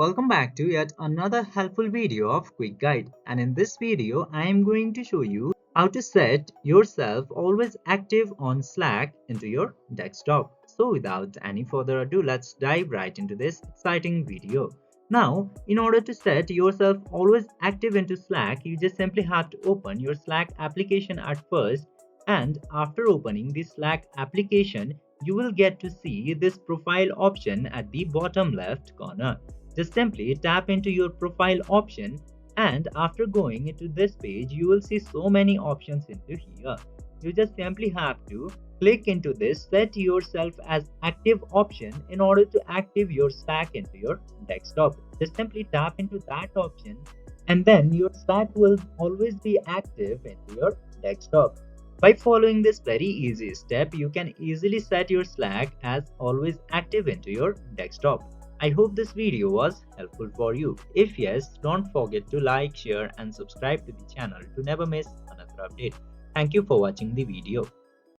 welcome back to yet another helpful video of Quick Guide, and in this video I am going to show you how to set yourself always active on Slack into your desktop. So without any further ado, let's dive right into this exciting video. Now, in order to set yourself always active into Slack, you just simply have to open your Slack application at first, and after opening the Slack application, you will get to see this profile option at the bottom left corner. Just simply tap into your profile option, and after going into this page, you will see so many options into here. You just simply have to click into this set yourself as active option in order to active your Slack into your desktop. Just simply tap into that option, and then your Slack will always be active into your desktop. By following this very easy step, you can easily set your Slack as always active into your desktop. I hope this video was helpful for you. If yes, don't forget to like, share and subscribe to the channel to never miss another update. Thank you for watching the video.